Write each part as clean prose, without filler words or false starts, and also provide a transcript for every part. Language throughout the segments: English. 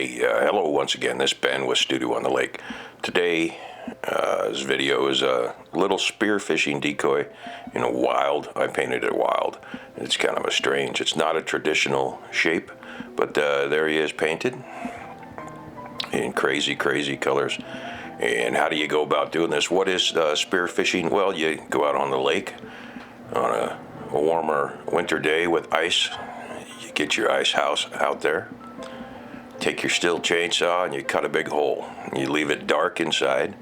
Hey, hello once again. This is Ben with Studio on the Lake. Today, this video is a little spearfishing decoy in a wild. I painted it wild. It's kind of a strange. It's not a traditional shape, but there he is painted in crazy, crazy colors. And how do you go about doing this? What is spearfishing? Well, you go out on the lake on a warmer winter day with ice. You get your ice house out there. Take your steel chainsaw and you cut a big hole. You leave it dark inside.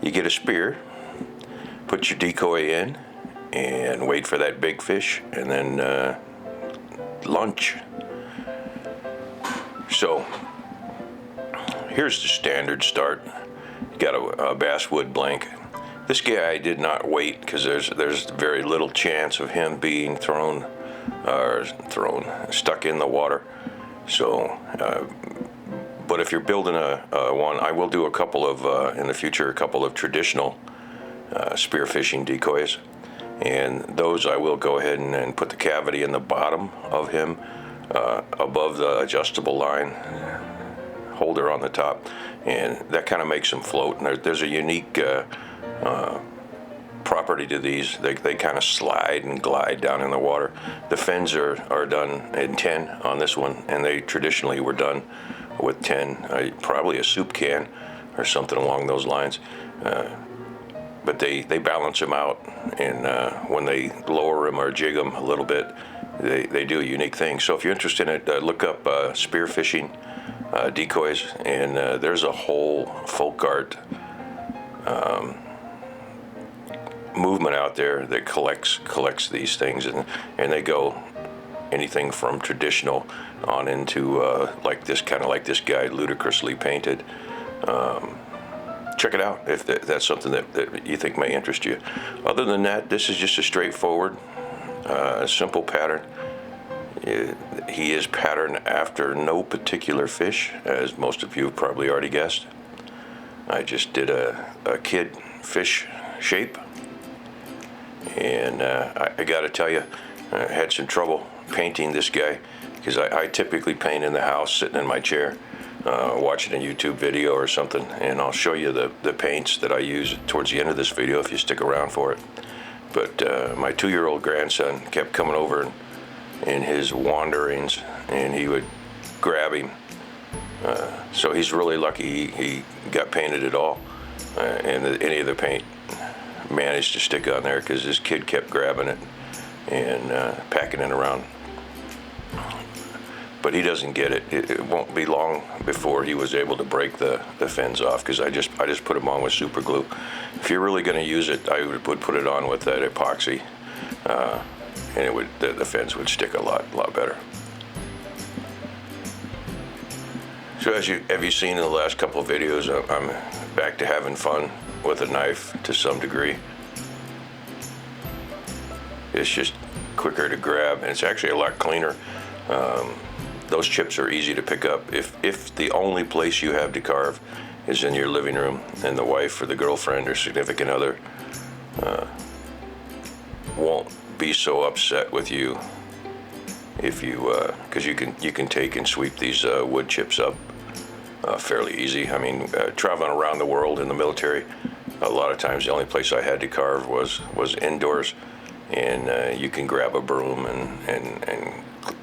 You get a spear, put your decoy in, and wait for that big fish, and then lunch. So here's the standard start. You got a basswood blank. This guy I did not wait because there's very little chance of him being stuck in the water. So, but if you're building a one, I will do a couple of, in the future, a couple of traditional spearfishing decoys. And those I will go ahead and put the cavity in the bottom of him, above the adjustable line holder on the top. And that kind of makes them float. And there's a unique property to these. They kind of slide and glide down in the water. The fins are done in 10 on this one, and they traditionally were done with 10, probably a soup can or something along those lines. But they balance them out, and when they lower them or jig them a little bit, they do a unique thing. So if you're interested in it, look up spearfishing decoys, and there's a whole folk art movement out there that collects these things, and they go anything from traditional on into like this guy, ludicrously painted. Check it out if that's something that you think may interest you. Other than that, this is just a straightforward, simple pattern. He is patterned after no particular fish, as most of you have probably already guessed. I just did a kid fish shape, and I got to tell you, I had some trouble painting this guy because I typically paint in the house, sitting in my chair, watching a YouTube video or something, and I'll show you the paints that I use towards the end of this video if you stick around for it. But my 2-year-old grandson kept coming over in his wanderings, and he would grab him. So he's really lucky he got painted at all, and any of the paint managed to stick on there because this kid kept grabbing it and packing it around. But he doesn't get it. It won't be long before he was able to break the fins off because I just put them on with super glue. If you're really going to use it, I would put it on with that epoxy, and the fins would stick a lot better. So have you seen in the last couple of videos, I'm back to having fun with a knife to some degree. It's just quicker to grab, and it's actually a lot cleaner. Those chips are easy to pick up. If the only place you have to carve is in your living room, and the wife or the girlfriend or significant other won't be so upset with you if you, because you can take and sweep these wood chips up fairly easy. I mean, traveling around the world in the military, a lot of times the only place I had to carve was indoors, and you can grab a broom and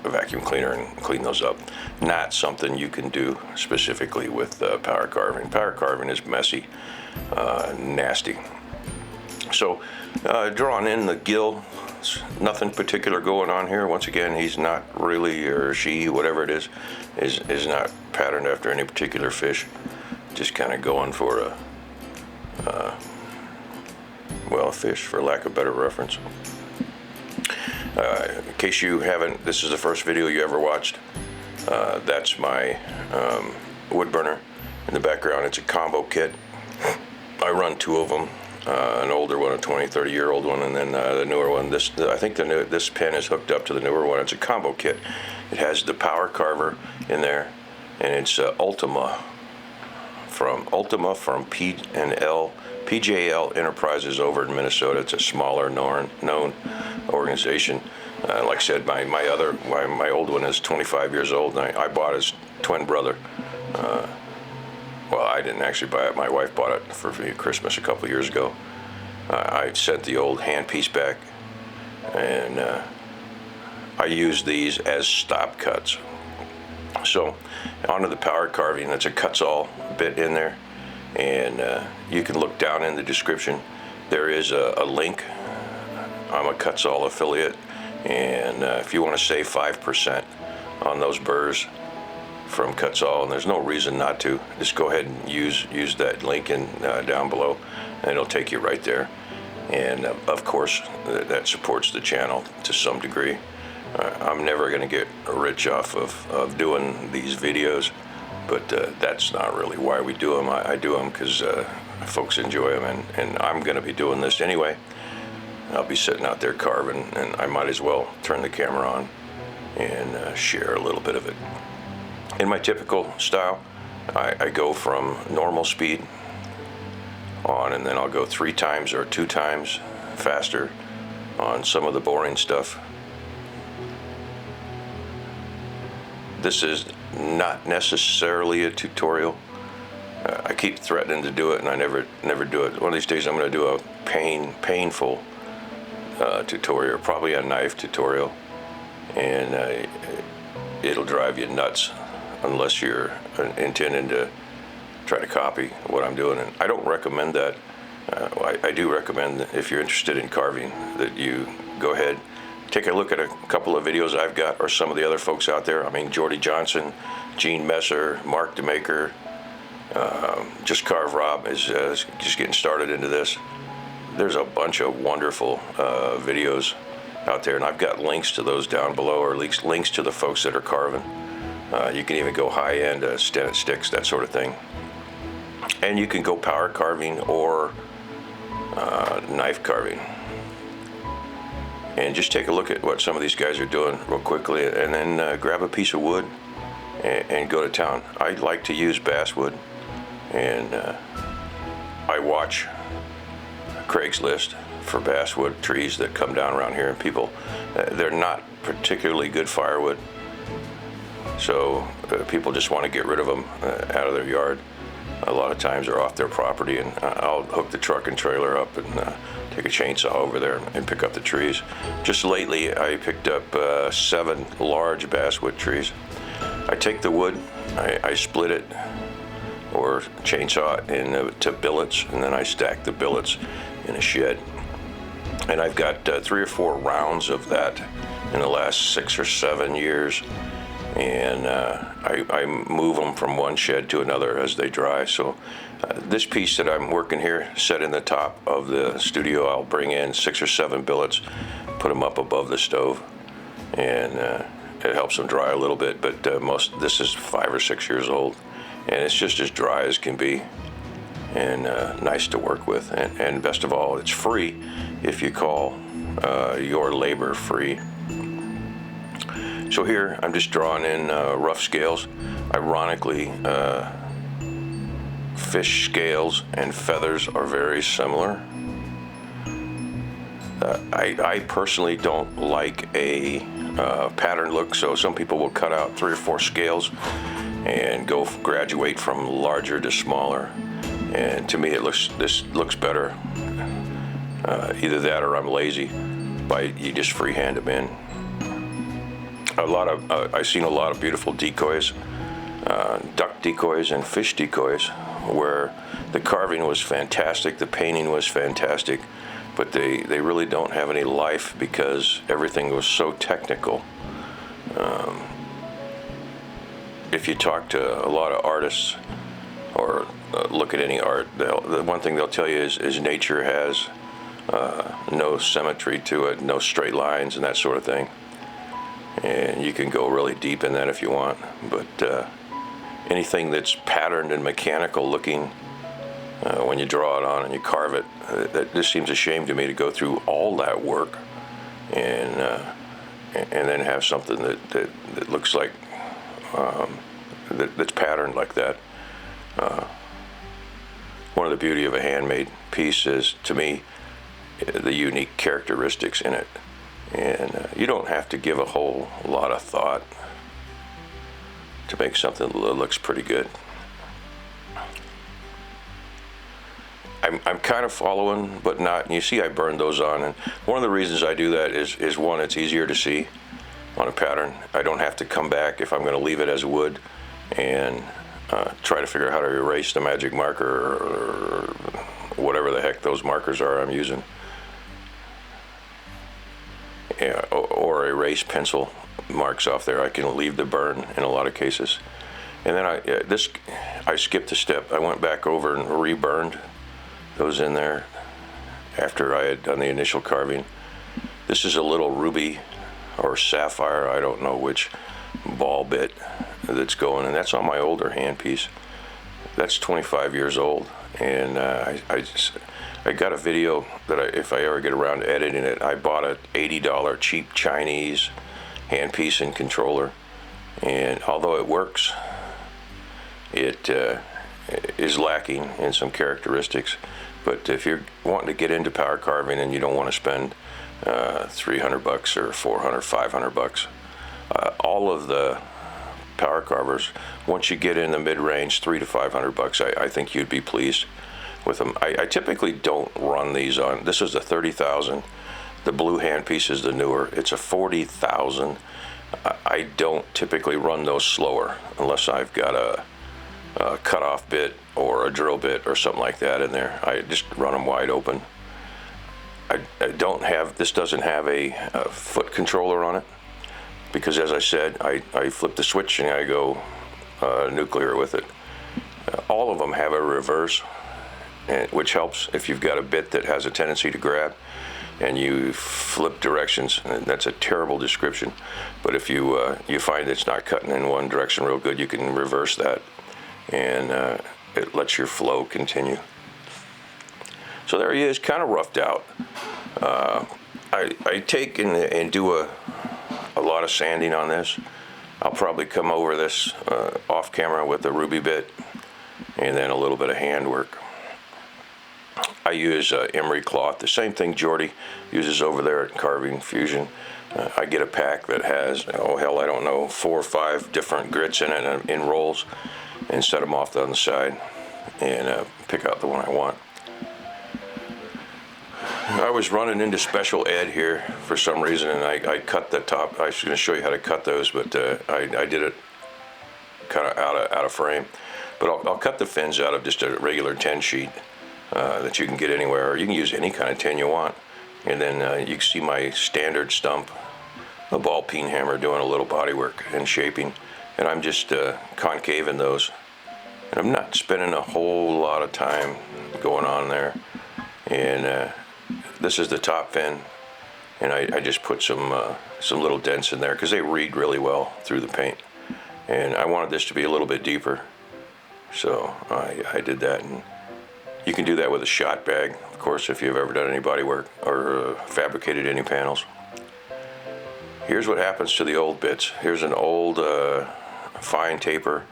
a vacuum cleaner and clean those up. Not something you can do specifically with power carving. Power carving is messy, nasty. So drawing in the gill, nothing particular going on here. Once again, he's not really, or she, whatever it is not patterned after any particular fish. Just kind of going for a fish, for lack of better reference. In case you haven't, this is the first video you ever watched. That's my wood burner in the background. It's a combo kit. I run 2 of them. An older one, a 20, 30-year-old one, and then the newer one. I think this pen is hooked up to the newer one. It's a combo kit. It has the power carver in there, and it's Ultima from PJL Enterprises over in Minnesota. It's a smaller known organization. Like I said, my old one is 25 years old, and I bought his twin brother Well, I didn't actually buy it. My wife bought it for me at Christmas a couple years ago. I sent the old handpiece back, and I use these as stop cuts. So onto the power carving, that's a cuts-all bit in there, and you can look down in the description. There is a link. I'm a cuts-all affiliate, and if you want to save 5% on those burrs from cuts-all, and there's no reason not to, just go ahead and use that link in down below, and it'll take you right there. And of course, that supports the channel to some degree. I'm never going to get rich off of doing these videos, but that's not really why we do them. I do them because folks enjoy them, and I'm going to be doing this anyway. I'll be sitting out there carving, and I might as well turn the camera on and share a little bit of it. In my typical style, I go from normal speed on, and then I'll go 3 times or 2 times faster on some of the boring stuff. This is not necessarily a tutorial. I keep threatening to do it, and I never do it. One of these days I'm going to do a painful tutorial, probably a knife tutorial, and it'll drive you nuts unless you're intending to try to copy what I'm doing. And I don't recommend that. I do recommend that if you're interested in carving, that you go ahead, take a look at a couple of videos I've got, or some of the other folks out there. I mean, Jordy Johnson, Gene Messer, Mark DeMaker, Just Carve Rob is just getting started into this. There's a bunch of wonderful videos out there, and I've got links to those down below, or at least links to the folks that are carving. You can even go high-end Stennet sticks, that sort of thing. And you can go power carving or knife carving. And just take a look at what some of these guys are doing real quickly, and then grab a piece of wood and go to town. I like to use basswood, and I watch Craigslist for basswood trees that come down around here, and people, they're not particularly good firewood, so people just want to get rid of them out of their yard. A lot of times they're off their property, and I'll hook the truck and trailer up and take a chainsaw over there and pick up the trees. Just lately I picked up 7 large basswood trees. I take the wood, I split it or chainsaw it into billets, and then I stack the billets in a shed. And I've got 3 or 4 rounds of that in the last 6 or 7 years, and I move them from one shed to another as they dry. So this piece that I'm working here, set in the top of the studio, I'll bring in 6 or 7 billets, put them up above the stove, and it helps them dry a little bit. But this is 5 or 6 years old, and it's just as dry as can be, and nice to work with. And best of all, it's free if you call your labor free. So here I'm just drawing in rough scales. Ironically, fish scales and feathers are very similar. I personally don't like a pattern look, so some people will cut out 3 or 4 scales and graduate from larger to smaller. And to me, this looks better. Either that, or I'm lazy. You just freehand them in. I've seen a lot of beautiful decoys, duck decoys and fish decoys, where the carving was fantastic, the painting was fantastic, but they really don't have any life because everything was so technical. If you talk to a lot of artists or look at any art, the one thing they'll tell you is nature has no symmetry to it, no straight lines and that sort of thing. And you can go really deep in that if you want, but anything that's patterned and mechanical looking, when you draw it on and you carve it, that just seems a shame to me to go through all that work and then have something that looks like that's patterned like that. One of the beauty of a handmade piece is, to me, the unique characteristics in it. And you don't have to give a whole lot of thought to make something that looks pretty good. I'm kind of following, but not. And you see I burned those on, and one of the reasons I do that is one, it's easier to see on a pattern. I don't have to come back if I'm going to leave it as wood and try to figure out how to erase the magic marker or whatever the heck those markers are I'm using. Yeah, or erase pencil marks off there. I can leave the burn in a lot of cases. And then I skipped a step. I went back over and reburned those in there after I had done the initial carving. This is a little ruby or sapphire, I don't know which ball bit that's going, and that's on my older handpiece. That's 25 years old, and I got a video that if I ever get around to editing it, I bought a $80 cheap Chinese handpiece and controller, and although it works, it is lacking in some characteristics. But if you're wanting to get into power carving and you don't want to spend $300 or $400, $500, all of the power carvers, once you get in the mid-range, $300 to $500, I think you'd be pleased with them. I typically don't run these on. This is a 30,000. The blue handpiece is the newer. It's a 40,000. I don't typically run those slower unless I've got a cutoff bit or a drill bit or something like that in there. I just run them wide open. I don't have, this doesn't have a foot controller on it, because as I said, I flip the switch and I go nuclear with it. All of them have a reverse, which helps if you've got a bit that has a tendency to grab and you flip directions. And that's a terrible description, but if you find it's not cutting in one direction real good, you can reverse that, and it lets your flow continue. So there he is, kind of roughed out. I take and do a lot of sanding on this. I'll probably come over this off camera with a ruby bit and then a little bit of handwork. I use emery cloth, the same thing Jordy uses over there at Carving Fusion. I get a pack that has, oh hell, I don't know, 4 or 5 different grits in it in rolls, and set them off on the side and pick out the one I want. I was running into special ed here for some reason, and I cut the top. I was going to show you how to cut those, but I did it kind of out of frame. But I'll cut the fins out of just a regular 10 sheet that you can get anywhere, or you can use any kind of 10 you want. And then you can see my standard stump, a ball peen hammer, doing a little body work and shaping. And I'm just concaving those. And I'm not spending a whole lot of time going on there. And this is the top fin, and I just put some little dents in there because they read really well through the paint. And I wanted this to be a little bit deeper, so I did that. And you can do that with a shot bag, of course, if you've ever done any body work or fabricated any panels. Here's what happens to the old bits. Here's an old fine taper.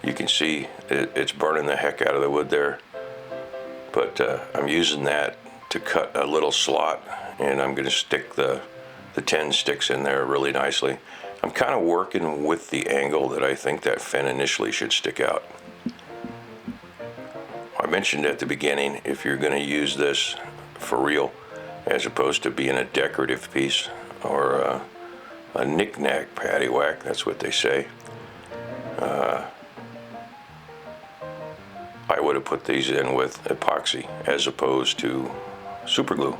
You can see it's burning the heck out of the wood there, but I'm using that to cut a little slot, and I'm going to stick the 10 sticks in there really nicely. I'm kind of working with the angle that I think that fin initially should stick out. I mentioned at the beginning, if you're going to use this for real, as opposed to being a decorative piece or a knick-knack paddywhack, that's what they say, I would have put these in with epoxy as opposed to super glue.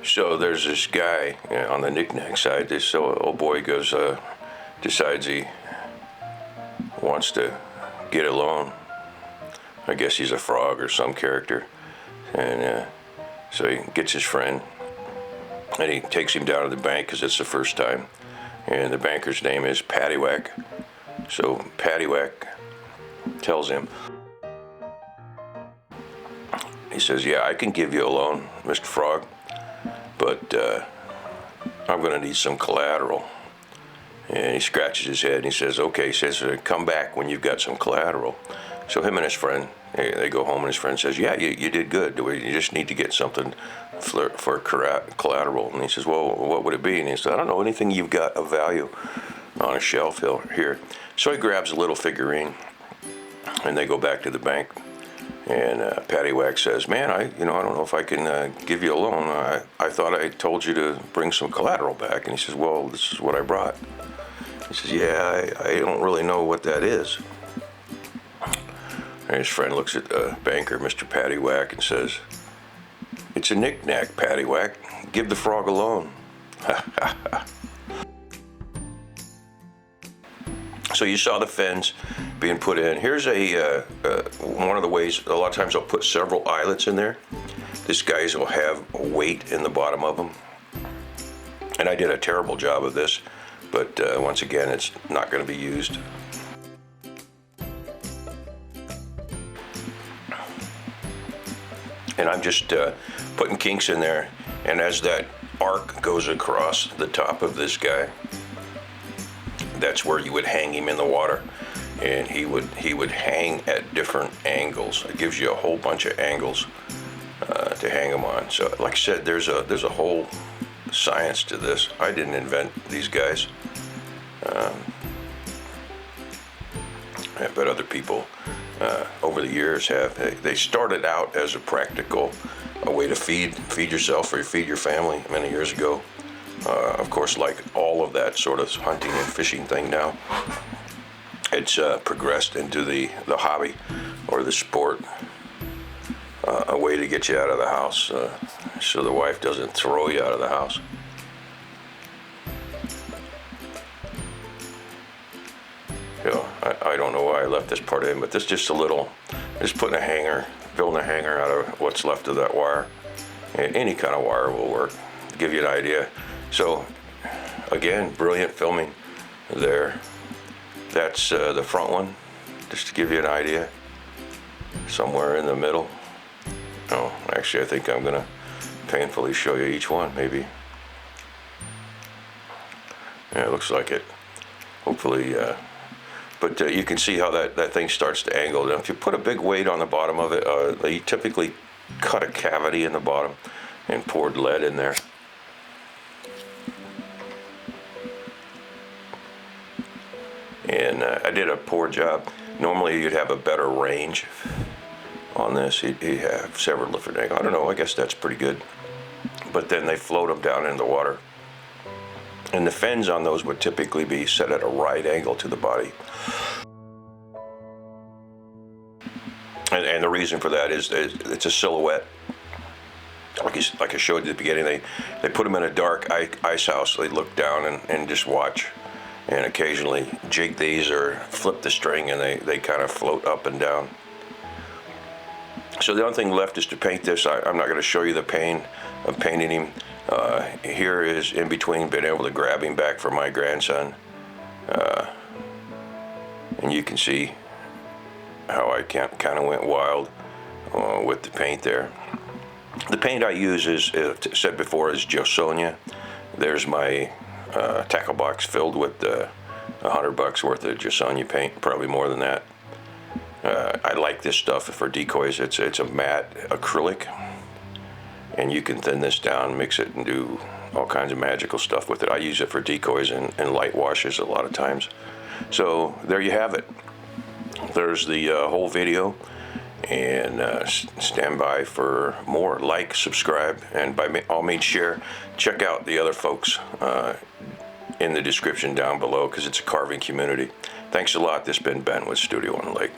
So there's this guy on the knick-knack side. This old boy goes, decides he wants to get a loan. I guess he's a frog or some character, and so he gets his friend, and he takes him down to the bank because it's the first time, and the banker's name is Paddywack. So Paddywack tells him, he says, yeah, I can give you a loan, Mr. Frog, but I'm going to need some collateral. And he scratches his head and he says, okay, he says, come back when you've got some collateral. So him and his friend, they go home, and his friend says, yeah, you did good. You just need to get something for collateral. And he says, well, what would it be? And he says, I don't know, anything you've got of value on a shelf here. So he grabs a little figurine, And they go back to the bank, and Paddywack says, "Man, I don't know if I can give you a loan. I thought I told you to bring some collateral back." And he says, "Well, this is what I brought." He says, "Yeah, I don't really know what that is." And his friend looks at the banker, Mr. Paddywack, and says, "It's a knick-knack, Paddywack. Give the frog a loan." So you saw the fins being put in. Here's one of the ways. A lot of times I'll put several eyelets in there. These guys will have a weight in the bottom of them. And I did a terrible job of this, but once again, it's not going to be used. And I'm just putting kinks in there. And as that arc goes across the top of this guy, that's where you would hang him in the water, and he would hang at different angles. It gives you a whole bunch of angles to hang him on. So, like I said, there's a whole science to this. I didn't invent these guys, but other people over the years have. They started out as a way to feed yourself or feed your family many years ago. Of course, like all of that sort of hunting and fishing thing now, it's progressed into the hobby or the sport, a way to get you out of the house so the wife doesn't throw you out of the house. I don't know why I left this part in, but this is just building a hanger out of what's left of that wire. And any kind of wire will work, to give you an idea. So, again, brilliant filming there. That's the front one, just to give you an idea. Somewhere in the middle. Oh, actually, I think I'm going to painfully show you each one, maybe. Yeah, it looks like it. Hopefully, but you can see how that thing starts to angle. Now, if you put a big weight on the bottom of it, they typically cut a cavity in the bottom and poured lead in there. And I did a poor job. Normally you'd have a better range on this. You'd have several different angles. I don't know, I guess that's pretty good. But then they float them down in the water. And the fins on those would typically be set at a right angle to the body. And the reason for that is it's a silhouette. Like I showed you at the beginning, they put them in a dark ice house. They look down and just watch. And occasionally jig these or flip the string, and they kind of float up and down. So the only thing left is to paint this. I'm not going to show you the pain of painting him. Here is in between being able to grab him back for my grandson. And you can see how I kind of went wild with the paint there. The paint I use is, said before, is Josonia. There's my tackle box filled with $100 worth of Josonia paint, probably more than that. I like this stuff for decoys. It's a matte acrylic, and you can thin this down, mix it, and do all kinds of magical stuff with it. I use it for decoys and light washes a lot of times. So there you have it. There's the whole video, and stand by for more. Like, subscribe, and by all means share. Check out the other folks in the description down below, because it's a carving community. Thanks a lot. This has been Ben with Studio on the Lake.